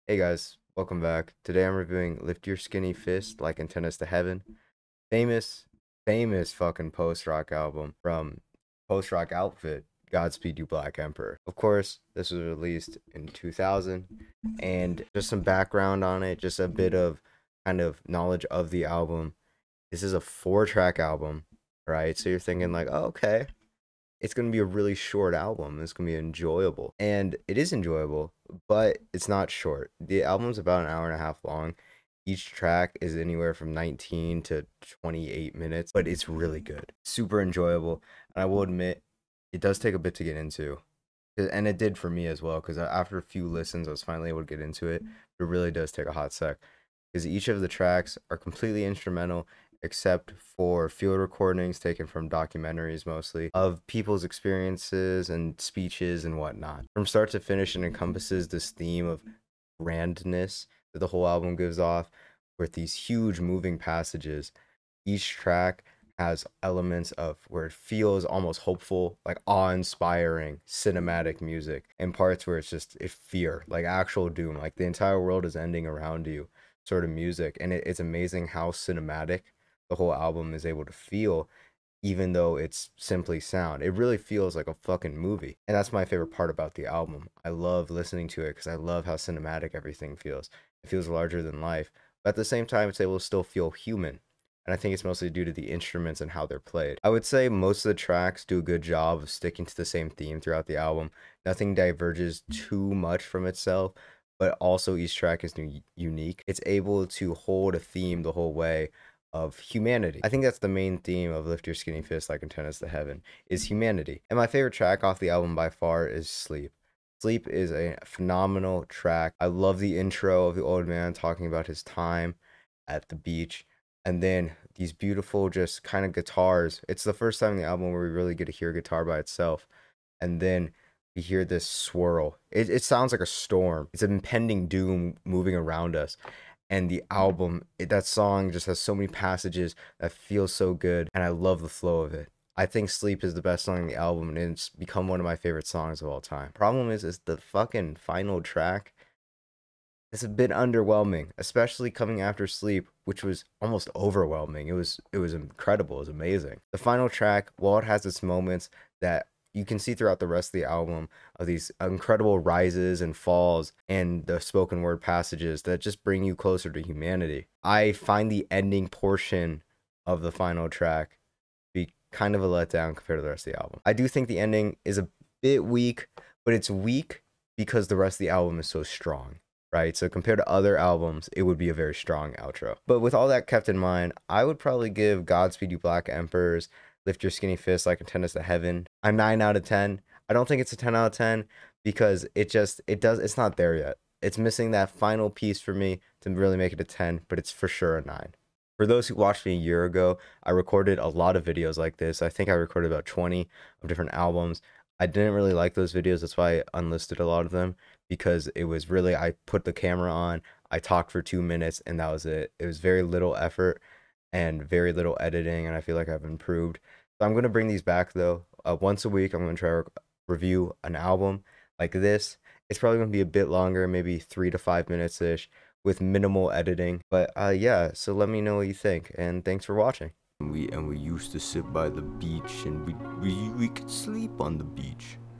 Hey guys, welcome back. Today I'm reviewing Lift Your Skinny Fist Like Antennas to Heaven. Famous, famous fucking post-rock album from post-rock outfit, Godspeed You Black Emperor. Of course, this was released in 2000, and just some background on it, just a bit of kind of knowledge of the album. This is a 4-track album, right? So you're thinking like, oh, okay, it's going to be a really short album. It's going to be enjoyable. And it is enjoyable, but it's not short. The album's about an hour and a half long. Each track is anywhere from 19 to 28 minutes, but it's really good. Super enjoyable. And I will admit, it does take a bit to get into. And it did for me as well, because after a few listens, I was finally able to get into it. But it really does take a hot sec. Because each of the tracks are completely instrumental except for field recordings taken from documentaries mostly of people's experiences and speeches and whatnot. From start to finish, it encompasses this theme of grandness that the whole album gives off with these huge moving passages. Each track has elements of where it feels almost hopeful, like awe-inspiring cinematic music, and parts where it's fear, like actual doom, like the entire world is ending around you sort of music. And it's amazing how cinematic the whole album is able to feel, even though it's simply sound. It really feels like a fucking movie. And that's my favorite part about the album. I love listening to it because I love how cinematic everything feels. It feels larger than life, but at the same time, it's able to still feel human. And I think it's mostly due to the instruments and how they're played. I would say most of the tracks do a good job of sticking to the same theme throughout the album. Nothing diverges too much from itself, but also each track is unique. It's able to hold a theme the whole way of humanity. I think that's the main theme of Lift Your Skinny Fist Like Antennas to Heaven, is humanity. And my favorite track off the album by far is Sleep. Sleep is a phenomenal track. I love the intro of the old man talking about his time at the beach, and then these beautiful just kind of guitars. It's the first time in the album where we really get to hear guitar by itself, and then we hear this swirl. It sounds like a storm. It's impending doom moving around us. And the album, that song just has so many passages that feel so good, and I love the flow of it. I think Sleep is the best song on the album, and it's become one of my favorite songs of all time. Problem is the fucking final track. It's a bit underwhelming, especially coming after Sleep, which was almost overwhelming. It was incredible. It was amazing. The final track, while it has its moments that you can see throughout the rest of the album, of these incredible rises and falls and the spoken word passages that just bring you closer to humanity, I find the ending portion of the final track be kind of a letdown compared to the rest of the album. I do think the ending is a bit weak, but it's weak because the rest of the album is so strong, right? So compared to other albums, it would be a very strong outro. But with all that kept in mind, I would probably give Godspeed You Black Emperors, Lift Your Skinny Fist Like Antennas to Heaven, a 9 out of 10. I don't think it's a 10 out of 10 because it's not there yet. It's missing that final piece for me to really make it a 10, but it's for sure a 9. For those who watched me a year ago, I recorded a lot of videos like this. I think I recorded about 20 of different albums. I didn't really like those videos. That's why I unlisted a lot of them, because it was really, I put the camera on, I talked for 2 minutes, and that was it. It was very little effort and very little editing, and I feel like I've improved. So I'm going to bring these back, though. Once a week, I'm going to try to review an album like this. It's probably going to be a bit longer, maybe 3 to 5 minutes-ish, with minimal editing. But yeah, so let me know what you think, and thanks for watching. We used to sit by the beach, and we could sleep on the beach.